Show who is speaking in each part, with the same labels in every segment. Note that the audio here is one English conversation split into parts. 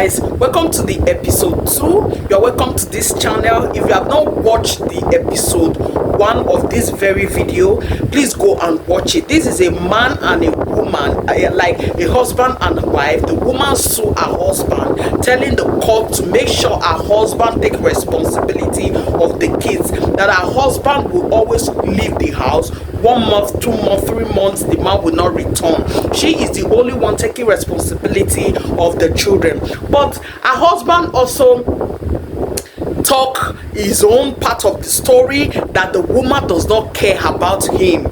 Speaker 1: guys, welcome to the episode 2. You're welcome to this channel. If you have not watched the episode 1 of this very video, please go and watch it. This is a man and a woman, like a husband and a wife. The woman sue her husband, telling the court to make sure her husband take responsibility of the kids, that her husband will always leave the house. 1 month, 2 months, 3 months, the man will not return. She is the only one taking responsibility of the children. But her husband also talk his own part of the story, that the woman does not care about him.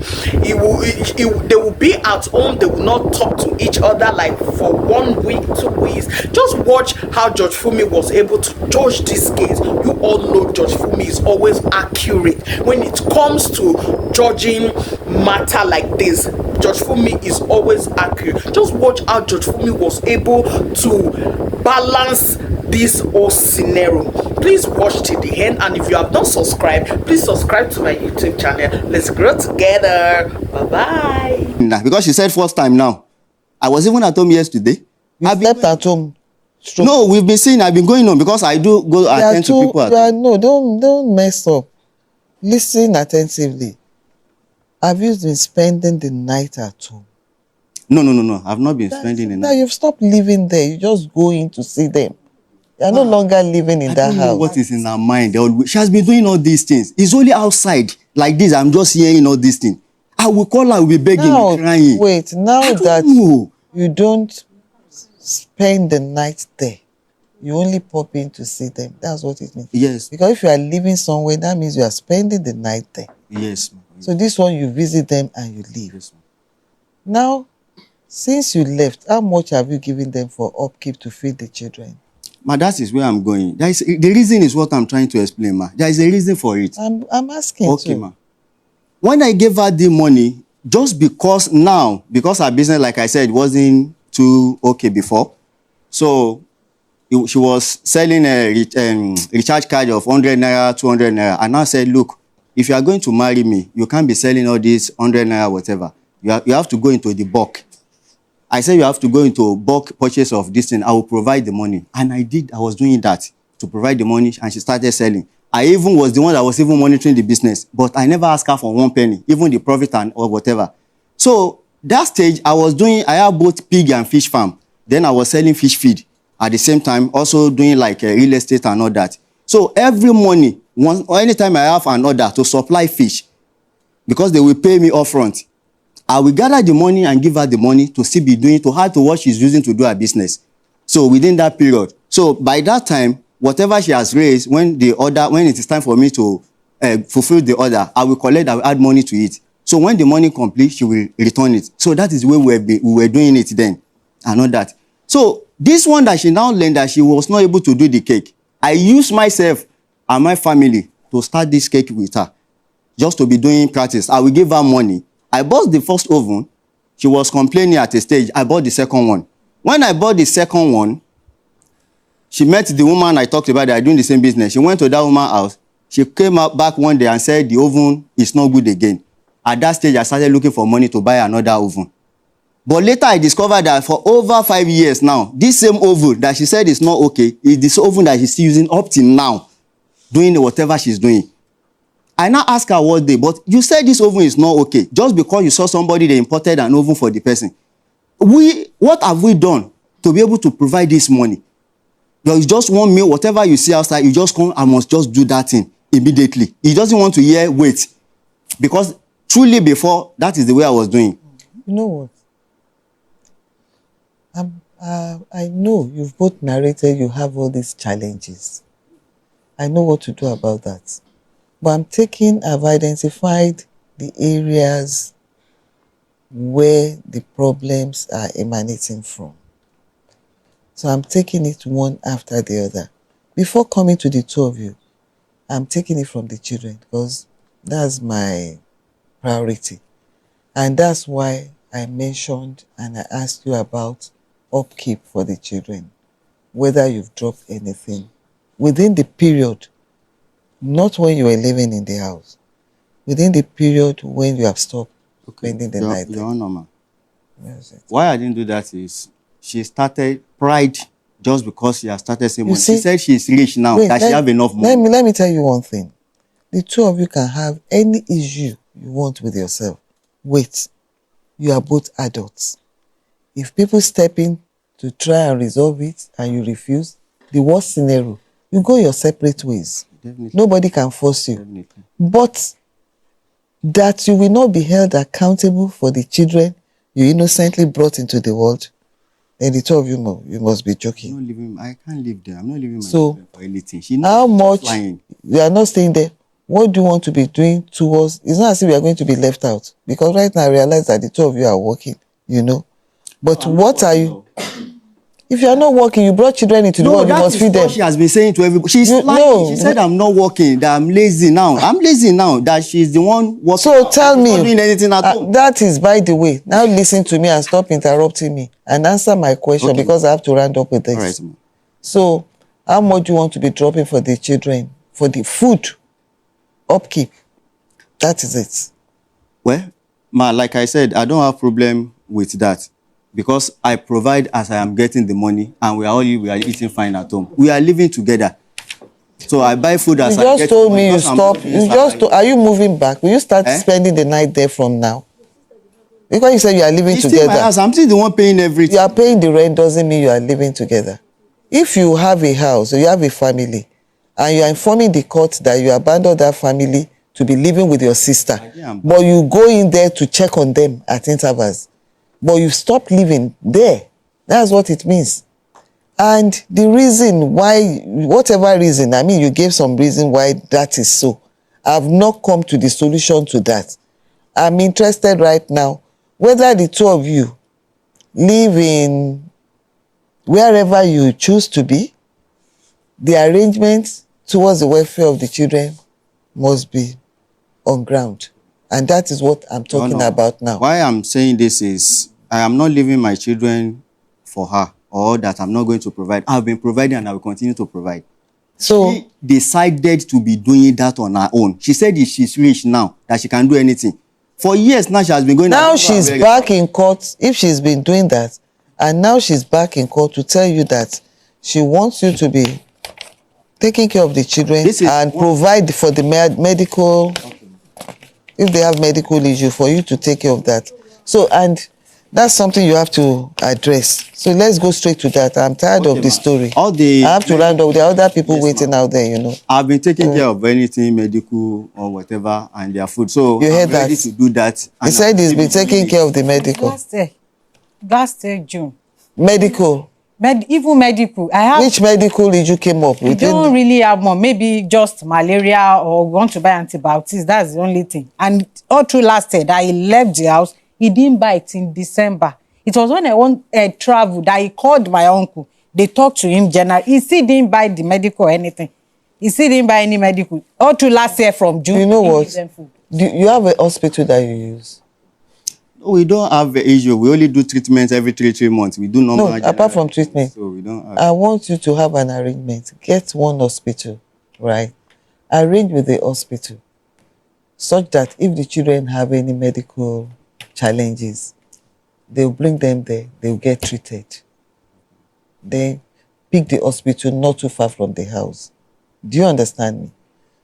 Speaker 1: They will be at home, they will not talk to each other like for 1 week, 2 weeks. Just watch how Judge Fumi was able to judge this case. You all know Judge Fumi is always accurate when it comes to judging matter like this. Judge Fumi is always accurate. Just watch how Judge Fumi was able to balance this whole scenario. Please watch till the end, and if you have not subscribed, please subscribe to my YouTube channel. Let's grow together. Bye-bye.
Speaker 2: Because she said first time now. I was even at home yesterday.
Speaker 3: You slept at home?
Speaker 2: No, we've been seeing, I've been going home because I do go attend to people at home.
Speaker 3: No, don't mess up. Listen attentively. Have you been spending the night at home?
Speaker 2: No. I've not been spending the night.
Speaker 3: Now you've stopped living there. You just go in to see them. You're no longer living in that house. I don't know
Speaker 2: what is in her mind. She has been doing all these things. It's only outside like this. I'm just hearing all these things. I will call her, I will be begging,
Speaker 3: now,
Speaker 2: crying.
Speaker 3: Wait, now that you don't spend the night there, you only pop in to see them. That's what it means.
Speaker 2: Yes.
Speaker 3: Because if you are living somewhere, that means you are spending the night there.
Speaker 2: Yes.
Speaker 3: So this one, you visit them and you leave.
Speaker 2: Yes.
Speaker 3: Now, since you left, how much have you given them for upkeep to feed the children?
Speaker 2: Ma, that is where I'm going. The reason is what I'm trying to explain, ma. There is a reason for it.
Speaker 3: I'm asking.
Speaker 2: Okay, ma. When I gave her the money, just because her business, like I said, wasn't too okay before. So she was selling a recharge card of 100 naira, 200 naira. And I said, look, if you are going to marry me, you can't be selling all these 100 naira, whatever. You have to go into the bulk. I said you have to go into bulk purchase of this thing. I will provide the money. And I did. I was doing that to provide the money, and she started selling. I even was the one that was even monitoring the business, but I never asked her for 1 penny, even the profit or whatever. So that stage, I have both pig and fish farm. Then I was selling fish feed at the same time, also doing like real estate and all that. So every morning, anytime I have an order to supply fish, because they will pay me upfront, I will gather the money and give her the money to still be doing, to her to what she's using to do her business. So within that period. So by that time, whatever she has raised, when it is time for me to fulfill the order, I will collect, I will add money to it. So when the money completes, she will return it. So that is the way we were doing it then. And all that. So this one that she now learned that she was not able to do the cake, I used myself and my family to start this cake with her. Just to be doing practice. I will give her money. I bought the first oven. She was complaining at a stage. I bought the second one. When I bought the second one, she met the woman I talked about that are doing the same business. She went to that woman's house. She came back one day and said the oven is not good again. At that stage, I started looking for money to buy another oven. But later, I discovered that for over 5 years now, this same oven that she said is not okay is this oven that she's still using up till now, doing whatever she's doing. I now ask her what day, but you said this oven is not okay. Just because you saw somebody, they imported an oven for the person. What have we done to be able to provide this money? You just want meal, whatever you see outside, you just come, I must just do that thing immediately. He doesn't want to hear wait. Because truly before, that is the way I was doing.
Speaker 3: You know what? I know you've both narrated, you have all these challenges. I know what to do about that. But I've identified the areas where the problems are emanating from. So I'm taking it one after the other. Before coming to the two of you, I'm taking it from the children because that's my priority. And that's why I mentioned and I asked you about upkeep for the children, whether you've dropped anything within the period. Not when you were living in the house. Within the period when you have stopped spending the night.
Speaker 2: Your Honor, ma. Why I didn't do that is she started pride just because she has started saying
Speaker 3: You
Speaker 2: money. She
Speaker 3: see?
Speaker 2: said she's rich now,
Speaker 3: Wait,
Speaker 2: that she have enough money.
Speaker 3: let me tell you one thing. The two of you can have any issue you want with yourself. Wait, you are both adults. If people step in to try and resolve it and you refuse, the worst scenario, you go your separate ways.
Speaker 2: Definitely.
Speaker 3: Nobody can force you.
Speaker 2: Definitely.
Speaker 3: But that you will not be held accountable for the children you innocently brought into the world, then the two of you know, you must be joking.
Speaker 2: I'm not leaving, I can't live there. I'm not leaving my
Speaker 3: So,
Speaker 2: children for anything. She knows
Speaker 3: how
Speaker 2: she's
Speaker 3: much
Speaker 2: flying.
Speaker 3: you are not staying there? What do you want to be doing towards? It's not as if we are going to be left out, because right now I realize that the two of you are working, you know. But
Speaker 2: No, I'm not
Speaker 3: what are
Speaker 2: working,
Speaker 3: you?
Speaker 2: no.
Speaker 3: If you are not working, you brought children into the
Speaker 2: No,
Speaker 3: world, you
Speaker 2: that
Speaker 3: must
Speaker 2: is
Speaker 3: feed
Speaker 2: what
Speaker 3: them.
Speaker 2: she has been saying to everybody. She's
Speaker 3: You-
Speaker 2: lying.
Speaker 3: no.
Speaker 2: She said I'm not working, that I'm lazy now. I'm lazy now, that she's the one working.
Speaker 3: So tell
Speaker 2: She's
Speaker 3: me,
Speaker 2: not doing anything at home.
Speaker 3: that is, by the way, now listen to me and stop interrupting me and answer my question,
Speaker 2: Okay.
Speaker 3: because I have to round up with this.
Speaker 2: All right, ma'am.
Speaker 3: So, how much do you want to be dropping for the children, for the food upkeep? That is it.
Speaker 2: Well, ma, like I said, I don't have problem with that, because I provide as I am getting the money, and we are eating fine at home. We are living together. So I buy food as
Speaker 3: You
Speaker 2: I
Speaker 3: just
Speaker 2: get
Speaker 3: told
Speaker 2: money,
Speaker 3: me you
Speaker 2: because I'm
Speaker 3: stop.
Speaker 2: not doing
Speaker 3: You just
Speaker 2: salary.
Speaker 3: are you moving back? Will you start
Speaker 2: Eh?
Speaker 3: spending the night there from now? Because you said you are living
Speaker 2: It's still my
Speaker 3: together.
Speaker 2: house. I'm still the one paying everything.
Speaker 3: You are paying the rent doesn't mean you are living together. If you have a house or you have a family and you are informing the court that you abandoned that family to be living with your sister, but you go in there to check on them at intervals, but you stop living there, that's what it means. And the reason why, whatever reason, I mean, you gave some reason why that is so. I've not come to the solution to that. I'm interested right now whether the two of you live in wherever you choose to be, the arrangement towards the welfare of the children must be on ground. And that is what I'm talking about now.
Speaker 2: Why I'm saying this is, I am not leaving my children for her, or that I'm not going to provide. I've been providing and I will continue to provide.
Speaker 3: So
Speaker 2: She decided to be doing that on her own. She said if she's rich now, that she can do anything. For years now, she has been going.
Speaker 3: now she's back in court. If she's been doing that, and now she's back in court to tell you that she wants you to be taking care of the children and provide for the medical, if they have medical issue, for you to take care of that. So, and that's something you have to address. So let's go straight to that. I'm tired of the story. I have to round up. There are other people waiting out there, you know.
Speaker 2: I've been taking care of anything medical or whatever, and their food. So
Speaker 3: you
Speaker 2: I'm ready to do that.
Speaker 3: He said he's been taking care of the medical.
Speaker 4: Last year, June.
Speaker 3: Medical.
Speaker 4: Even medical. I have.
Speaker 3: Which medical did you came up with?
Speaker 4: We don't really have more. Maybe just malaria, or want to buy antibiotics. That's the only thing. And all through last year, that he left the house, he didn't buy it in December. It was when I want travel that he called my uncle. They talked to him generally. He still didn't buy the medical or anything. He still didn't buy any medical. All through last year from June.
Speaker 3: You know what? You have a hospital that you use?
Speaker 2: No, we don't have the issue. We only do treatments every 3 months. We do normal.
Speaker 3: No, apart from treatment.
Speaker 2: So we don't have.
Speaker 3: I want you to have an arrangement. Get one hospital, right? Arrange with the hospital such that if the children have any medical challenges, they'll bring them there, they'll get treated. Then pick the hospital not too far from the house. Do you understand me?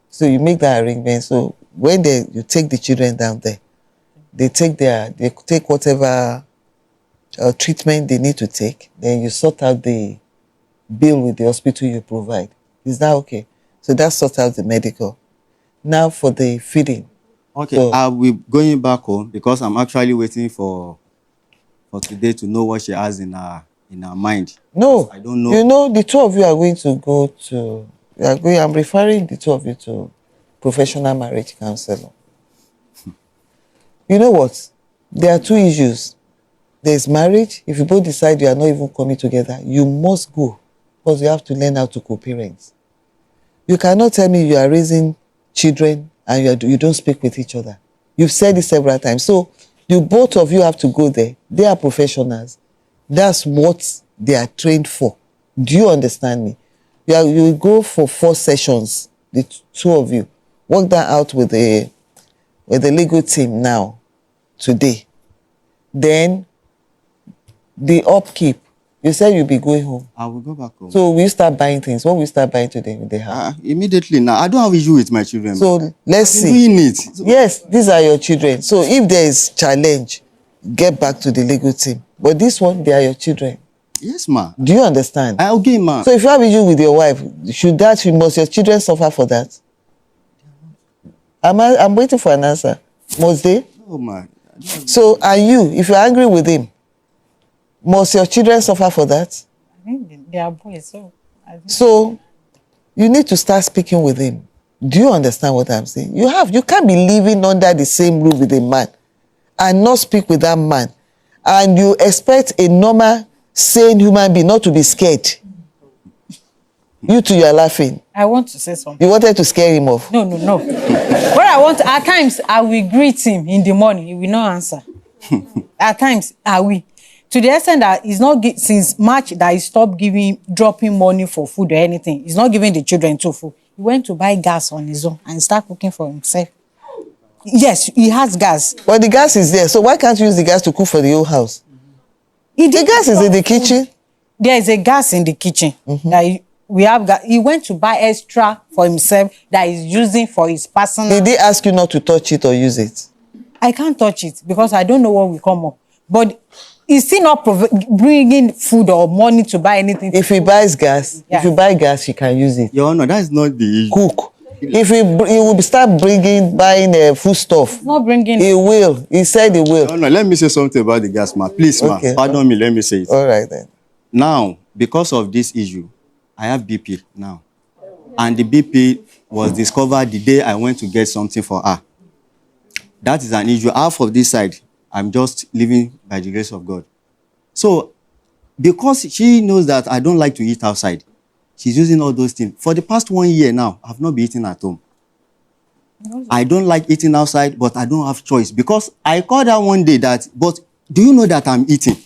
Speaker 3: So you make that arrangement. So when you take the children down there, they take whatever treatment they need to take. Then you sort out the bill with the hospital you provide. Is that okay? So that sorts out the medical. Now for the feeding.
Speaker 2: Okay, I'll be going back home because I'm actually waiting for today to know what she has in her mind.
Speaker 3: No,
Speaker 2: I don't know.
Speaker 3: You know, the two of you are going to go to. I'm referring the two of you to professional marriage counselor. You know what? There are two issues. There's marriage. If you both decide you are not even coming together, you must go because you have to learn how to co-parent. You cannot tell me you are raising children and you don't speak with each other. You've said it several times. So both of you have to go there. They are professionals. That's what they are trained for. Do you understand me? You go for 4 sessions, the two of you. Work that out with the legal team now, today. Then the upkeep, You said you'll be going home.
Speaker 2: I will go back home.
Speaker 3: So will you start buying things? What will you start buying to them in the house?
Speaker 2: Immediately now. I don't have issue with my children.
Speaker 3: So let's
Speaker 2: I've been
Speaker 3: see.
Speaker 2: doing it. So,
Speaker 3: Yes, these are your children. So if there is challenge, get back to the legal team. But this one, they are your children.
Speaker 2: yes, ma.
Speaker 3: Do you understand?
Speaker 2: Okay, ma.
Speaker 3: So if you have issue with your wife, must your children suffer for that? I'm waiting for an answer. Must they?
Speaker 2: Oh, ma.
Speaker 3: So and you, if you're angry with him, must your children suffer for that?
Speaker 4: I think they are boys, so
Speaker 3: So you need to start speaking with him. Do you understand what I'm saying? You can't be living under the same roof with a man and not speak with that man. And you expect a normal, sane human being not to be scared. You two, you are laughing.
Speaker 4: I want to say something.
Speaker 3: You wanted to scare him off.
Speaker 4: No. What I want, at times, I will greet him in the morning. He will not answer. At times, I will. To the extent that he's not, since March, that he stopped dropping money for food or anything. He's not giving the children to food. He went to buy gas on his own and start cooking for himself. Yes, he has gas.
Speaker 3: But the gas is there, so why can't you use the gas to cook for the whole house? The gas is in the kitchen.
Speaker 4: There is a gas in the kitchen. That we have gas. He went to buy extra for himself that he's using for his personal.
Speaker 3: Did they ask you not to touch it or use it?
Speaker 4: I can't touch it because I don't know what will come up. But he's still not bringing food or money to buy anything.
Speaker 3: If he buys gas,
Speaker 4: Yeah.
Speaker 3: if you buy gas, you can use it.
Speaker 2: Your Honor, that is not the issue.
Speaker 3: Cook. If he will start buying food stuff,
Speaker 4: He's not bringing
Speaker 3: he will. He said he will.
Speaker 2: Your Honor, let me say something about the gas, ma. Please,
Speaker 3: Okay.
Speaker 2: ma. Pardon me, let me say it.
Speaker 3: All right then.
Speaker 2: Now, because of this issue, I have BP now. And the BP was discovered the day I went to get something for her. That is an issue. Half of this side, I'm just living by the grace of God. So, because she knows that I don't like to eat outside, she's using all those things. For the past 1 year now, I've not been eating at home. I don't like eating outside, but I don't have choice. Because I called her one day but do you know that I'm eating?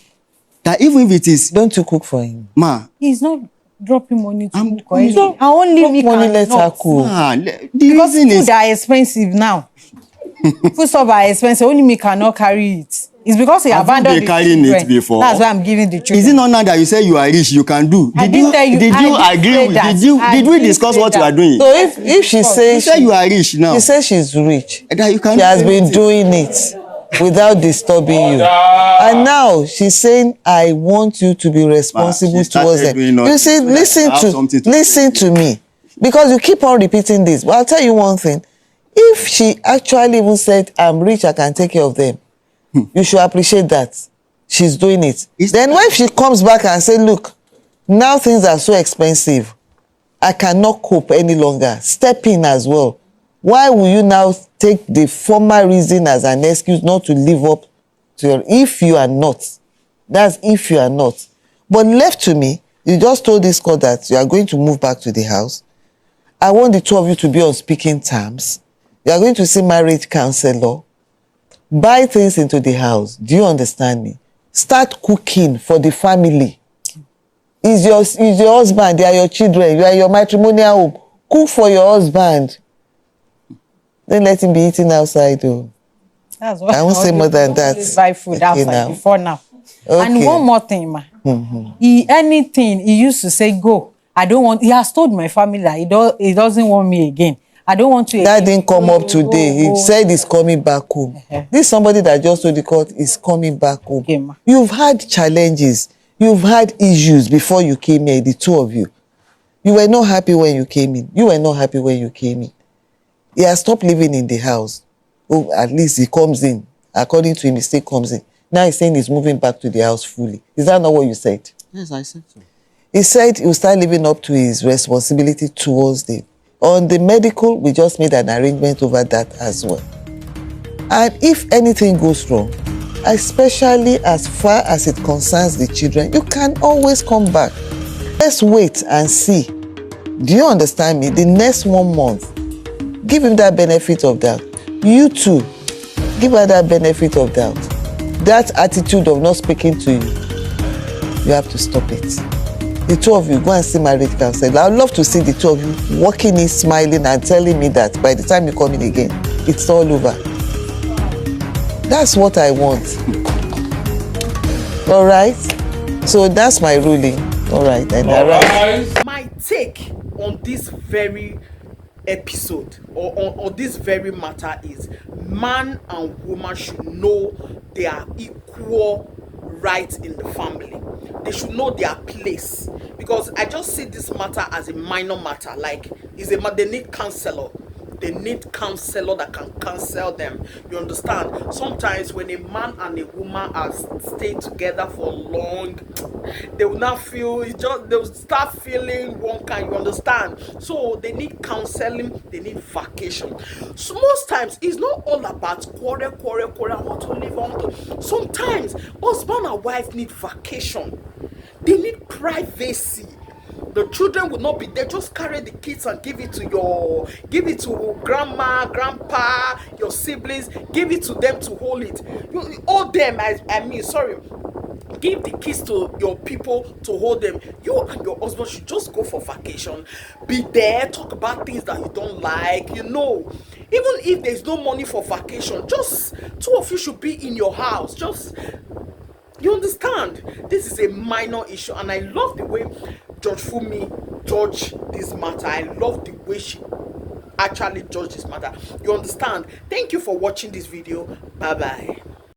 Speaker 2: That even if it is,
Speaker 3: Don't you cook for him?
Speaker 2: ma,
Speaker 4: He's not dropping money to
Speaker 2: I'm-
Speaker 4: cook or anything.
Speaker 3: I
Speaker 4: only me
Speaker 3: money let her
Speaker 4: cannot.
Speaker 3: cook.
Speaker 2: ma, the
Speaker 4: Because
Speaker 2: reason
Speaker 4: food
Speaker 2: is,
Speaker 4: are expensive now. Food stuff are expensive. Only me cannot carry it. It's because he
Speaker 2: Have you
Speaker 4: abandoned
Speaker 2: been
Speaker 4: the
Speaker 2: carrying it
Speaker 4: children.
Speaker 2: before?
Speaker 4: That's why I'm giving the children.
Speaker 2: is it not now that you say you are rich, you can do?
Speaker 4: I didn't tell you.
Speaker 2: Did
Speaker 4: I
Speaker 2: you
Speaker 4: didn't
Speaker 2: agree
Speaker 4: say
Speaker 2: with,
Speaker 4: that. I
Speaker 2: did we
Speaker 4: didn't
Speaker 2: discuss
Speaker 4: say
Speaker 2: what you
Speaker 4: that.
Speaker 2: are doing?
Speaker 3: So if she
Speaker 2: You
Speaker 3: says
Speaker 2: say you are rich now.
Speaker 3: she says she's rich,
Speaker 2: That you can
Speaker 3: she
Speaker 2: do
Speaker 3: has been
Speaker 2: anything.
Speaker 3: doing it without disturbing you, and now she's saying, "I want you to be responsible
Speaker 2: she
Speaker 3: towards
Speaker 2: started
Speaker 3: them."
Speaker 2: doing nothing.
Speaker 3: You see,
Speaker 2: So that I have something to
Speaker 3: listen to me, because you keep on repeating this. But I'll tell you one thing: if she actually even said, "I'm rich, I can take care of them," you should appreciate that she's doing it. Then when she comes back and say, "Look, now things are so expensive, I cannot cope any longer," step in as well. Why will you now take the former reason as an excuse not to live up to your, if you are not? That's if you are not. But left to me, you just told this court that you are going to move back to the house. I want the two of you to be on speaking terms. You are going to see marriage counselor. Buy things into the house. Do you understand me? Start cooking for the family. Is your husband, they are your children, you are your matrimonial home. Cook for your husband. Don't let him be eating outside though.
Speaker 4: That's what
Speaker 3: I won't say more than that.
Speaker 4: Buy food
Speaker 3: Okay,
Speaker 4: outside
Speaker 3: now.
Speaker 4: before now.
Speaker 3: Okay.
Speaker 4: And one more thing, ma. Anything he used to say, go. I don't want. He has told my family that he doesn't want me again. I don't want to.
Speaker 3: That
Speaker 4: again.
Speaker 3: didn't come up today. He said he's coming back home. This somebody that just told the court is coming back home.
Speaker 4: Okay, ma.
Speaker 3: You've had challenges. You've had issues before you came here, the two of you. You were not happy when you came in. You were not happy when you came in. He has stopped living in the house. Oh, at least he comes in. According to him, he still comes in. Now he's saying he's moving back to the house fully. Is that not what you said?
Speaker 2: Yes, I said so.
Speaker 3: He said he will start living up to his responsibility towards them. On the medical, we just made an arrangement over that as well. And if anything goes wrong, especially as far as it concerns the children, you can always come back. Let's wait and see. Do you understand me? The next 1 month, give him that benefit of doubt. You too, give her that benefit of doubt. That attitude of not speaking to you, you have to stop it. The two of you, go and see marriage counselor. I would love to see the two of you walking in, smiling and telling me that by the time you come in again, it's all over. That's what I want. All right? So that's my ruling. All right, and I write.
Speaker 1: My take on this very episode or on this very matter is man and woman should know their equal right in the family. They should know their place, because I just see this matter as a minor matter. Like, they need counselor. They need counselor that can counsel them. You understand? Sometimes when a man and a woman are stayed together for long, they will not feel, they will start feeling one kind. You understand? So they need counseling, they need vacation. So most times it's not all about quarrel, I want to live on. Sometimes husband and wife need vacation. They need privacy. The children will not be there. Just carry the kids and give it to grandma, grandpa, your siblings. Give it to them to hold it. You hold them. Give the kids to your people to hold them. You and your husband should just go for vacation. Be there, talk about things that you don't like. Even if there's no money for vacation, just two of you should be in your house. You understand? This is a minor issue, and I love the way Judge Fumi judged this matter. I love the way she actually judged this matter. You understand? Thank you for watching this video. Bye bye.